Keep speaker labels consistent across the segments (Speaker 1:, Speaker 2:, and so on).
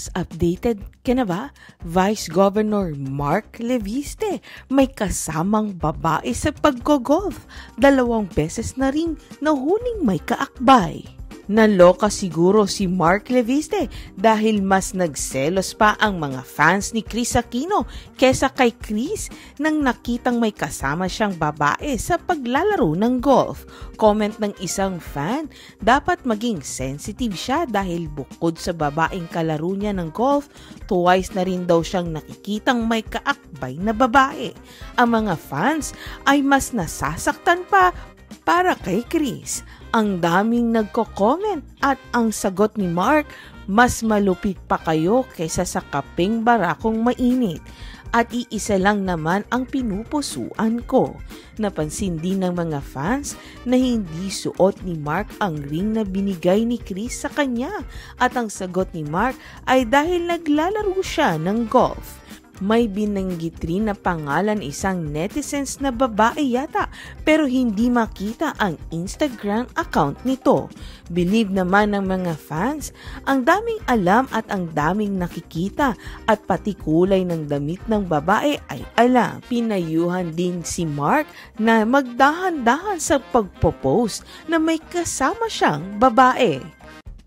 Speaker 1: Pilipinas, updated ka na ba? Vice Governor Mark Leviste may kasamang babae sa paggo-golf. 2 beses na rin nahuling may kaakbay. Naloka siguro si Mark Leviste dahil mas nagselos pa ang mga fans ni Kris Aquino kesa kay Kris nang nakitang may kasama siyang babae sa paglalaro ng golf. Comment ng isang fan, dapat maging sensitive siya dahil bukod sa babaeng kalaro niya ng golf, twice na rin daw siyang nakikitang may kaakbay na babae. Ang mga fans ay mas nasasaktan pa para kay Kris. Ang daming nagko-comment at ang sagot ni Mark, mas malupit pa kayo kaysa sa kapeng barakong mainit. At iisa lang naman ang pinupusuan ko. Napansin din ng mga fans na hindi suot ni Mark ang ring na binigay ni Kris sa kanya. At ang sagot ni Mark ay dahil naglalaro siya ng golf. May binanggit rin na pangalan isang netizens na babae yata pero hindi makita ang Instagram account nito. Believe naman ng mga fans, ang daming alam at ang daming nakikita at pati kulay ng damit ng babae ay alam. Pinayuhan din si Mark na magdahan-dahan sa pagpo-post na may kasama siyang babae.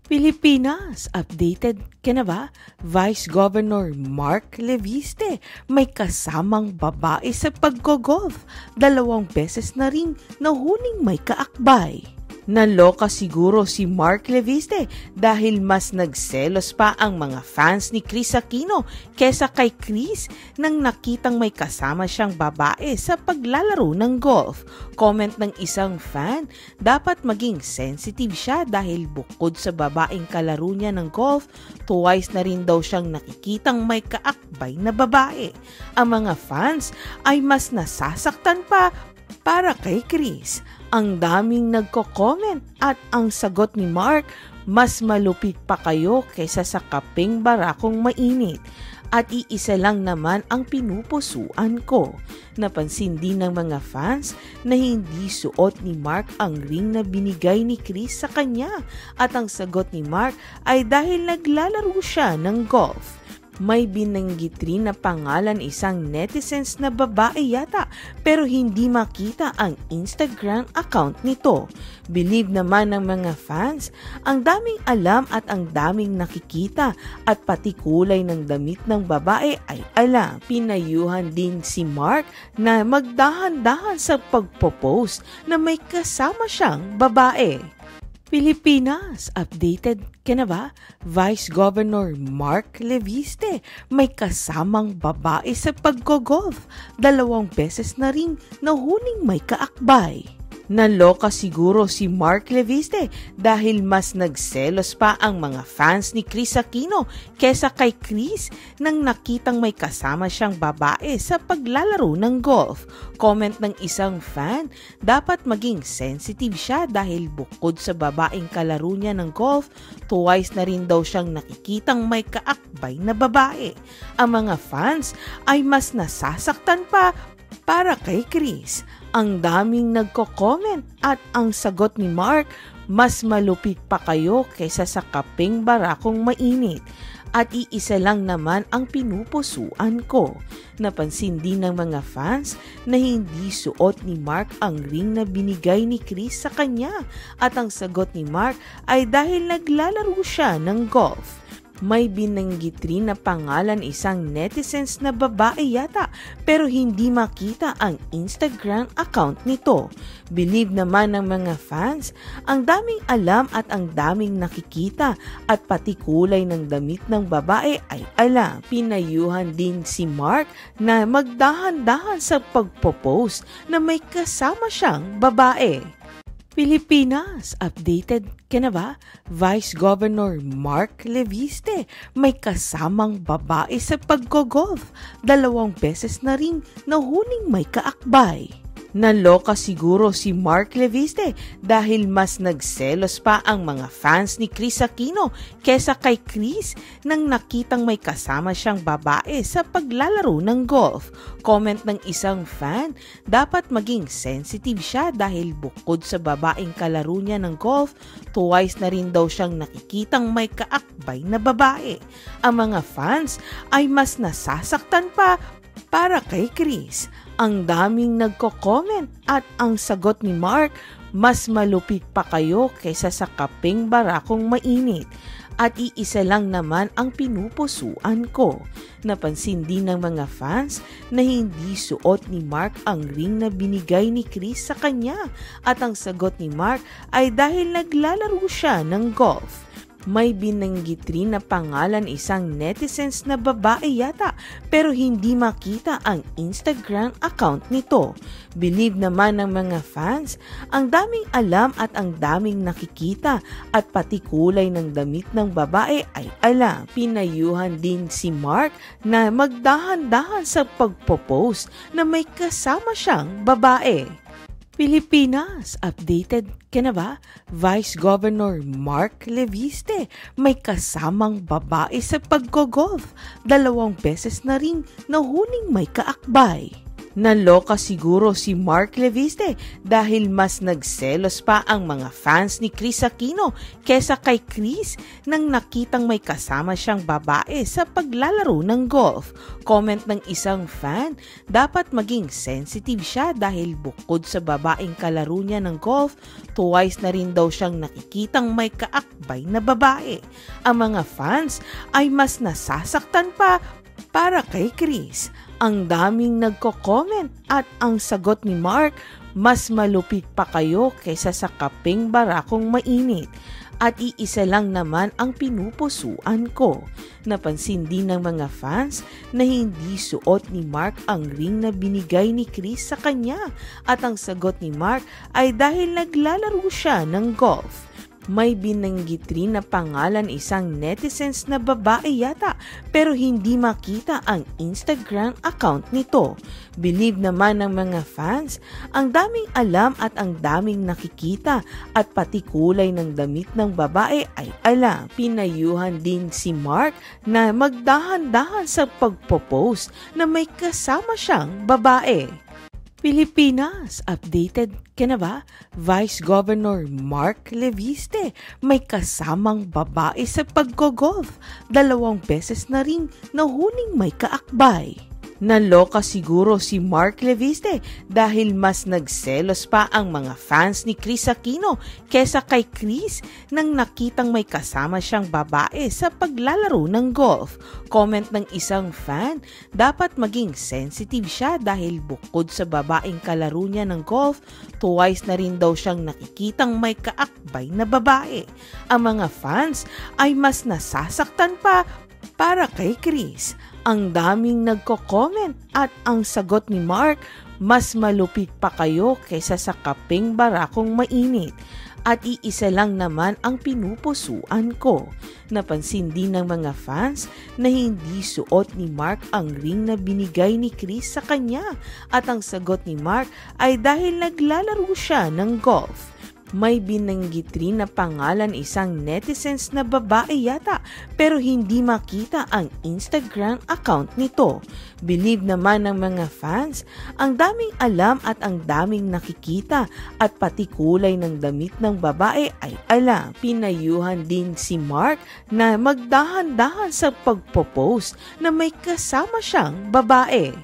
Speaker 1: Pilipinas, updated ka na ba? Vice Governor Mark Leviste may kasamang babae sa paggo-golf. 2 beses na rin nahuling may kaakbay. Naloka siguro si Mark Leviste dahil mas nagselos pa ang mga fans ni Kris Aquino kesa kay Kris nang nakitang may kasama siyang babae sa paglalaro ng golf. Comment ng isang fan, dapat maging sensitive siya dahil bukod sa babaeng kalaro niya ng golf, twice na rin daw siyang nakikitang may kaakbay na babae. Ang mga fans ay mas nasasaktan pa para kay Kris. Ang daming nagko-comment at ang sagot ni Mark, mas malupit pa kayo kaysa sa kapeng barakong mainit. At iisa lang naman ang pinupusuan ko. Napansin din ng mga fans na hindi suot ni Mark ang ring na binigay ni Kris sa kanya. At ang sagot ni Mark ay dahil naglalaro siya ng golf. May binanggit rin na pangalan isang netizens na babae yata pero hindi makita ang Instagram account nito. Believe naman ng mga fans, ang daming alam at ang daming nakikita at pati kulay ng damit ng babae ay alam. Pinayuhan din si Mark na magdahan-dahan sa pagpo-post na may kasama siyang babae. Pilipinas, updated ka na ba? Vice Governor Mark Leviste may kasamang babae sa paggo-golf. 2 beses na rin nahuling may kaakbay. Naloka siguro si Mark Leviste dahil mas nagselos pa ang mga fans ni Kris Aquino kesa kay Kris nang nakitang may kasama siyang babae sa paglalaro ng golf. Comment ng isang fan, dapat maging sensitive siya dahil bukod sa babaeng kalaro niya ng golf, twice na rin daw siyang nakikitang may kaakbay na babae. Ang mga fans ay mas nasasaktan pa para kay Kris. Ang daming nagko-comment at ang sagot ni Mark, mas malupit pa kayo kaysa sa kapeng barakong mainit. At iisa lang naman ang pinupusuan ko. Napansin din ng mga fans na hindi suot ni Mark ang ring na binigay ni Kris sa kanya. At ang sagot ni Mark ay dahil naglalaro siya ng golf. May binanggit rin na pangalan isang netizens na babae yata pero hindi makita ang Instagram account nito. Believe naman ng mga fans, ang daming alam at ang daming nakikita at pati kulay ng damit ng babae ay alam. Pinayuhan din si Mark na magdahan-dahan sa pagpo-post na may kasama siyang babae. Pilipinas, updated ka na ba? Vice Governor Mark Leviste may kasamang babae sa paggo-golf. 2 beses na rin nahuling may kaakbay. Naloka siguro si Mark Leviste dahil mas nagselos pa ang mga fans ni Kris Aquino kesa kay Kris nang nakitang may kasama siyang babae sa paglalaro ng golf. Comment ng isang fan, dapat maging sensitive siya dahil bukod sa babaeng kalaro niya ng golf, twice na rin daw siyang nakikitang may kaakbay na babae. Ang mga fans ay mas nasasaktan pa para kay Kris. Ang daming nagko-comment at ang sagot ni Mark, mas malupit pa kayo kaysa sa kaping barakong mainit. At iisa lang naman ang pinupusuan ko. Napansin din ng mga fans na hindi suot ni Mark ang ring na binigay ni Kris sa kanya. At ang sagot ni Mark ay dahil naglalaro siya ng golf. May binanggit rin na pangalan isang netizens na babae yata pero hindi makita ang Instagram account nito. Believe naman ng mga fans, ang daming alam at ang daming nakikita at pati kulay ng damit ng babae ay alam. Pinayuhan din si Mark na magdahan-dahan sa pagpo-post na may kasama siyang babae. Pilipinas, updated ka na ba? Vice Governor Mark Leviste may kasamang babae sa paggo-golf. 2 beses na rin nahuling may kaakbay. Naloka siguro si Mark Leviste dahil mas nagselos pa ang mga fans ni Kris Aquino kesa kay Kris nang nakitang may kasama siyang babae sa paglalaro ng golf. Comment ng isang fan, dapat maging sensitive siya dahil bukod sa babaeng kalaro niya ng golf, twice na rin daw siyang nakikitang may kaakbay na babae. Ang mga fans ay mas nasasaktan pa para kay Kris. Ang daming nagko-comment at ang sagot ni Mark, mas malupit pa kayo kaysa sa kaping barakong mainit. At iisa lang naman ang pinupusuan ko. Napansin din ng mga fans na hindi suot ni Mark ang ring na binigay ni Kris sa kanya. At ang sagot ni Mark ay dahil naglalaro siya ng golf. May binanggit rin na pangalan isang netizens na babae yata pero hindi makita ang Instagram account nito. Believe naman ng mga fans, ang daming alam at ang daming nakikita at pati kulay ng damit ng babae ay alam. Pinayuhan din si Mark na magdahan-dahan sa pagpo-post na may kasama siyang babae. Pilipinas, updated ka na ba? Vice Governor Mark Leviste may kasamang babae sa paggo-golf. 2 beses na rin nahuling may kaakbay. Naloka siguro si Mark Leviste dahil mas nagselos pa ang mga fans ni Kris Aquino kesa kay Kris nang nakitang may kasama siyang babae sa paglalaro ng golf. Comment ng isang fan, dapat maging sensitive siya dahil bukod sa babaeng kalaro niya ng golf, twice na rin daw siyang nakikitang may kaakbay na babae. Ang mga fans ay mas nasasaktan pa para kay Kris. Ang daming nagko-comment at ang sagot ni Mark, mas malupit pa kayo kaysa sa kaping barakong mainit. At iisa lang naman ang pinupusuan ko. Napansin din ng mga fans na hindi suot ni Mark ang ring na binigay ni Kris sa kanya. At ang sagot ni Mark ay dahil naglalaro siya ng golf. May binanggit rin na pangalan isang netizens na babae yata pero hindi makita ang Instagram account nito. Believe naman ng mga fans, ang daming alam at ang daming nakikita at pati kulay ng damit ng babae ay alam. Pinayuhan din si Mark na magdahan-dahan sa pagpo-post na may kasama siyang babae.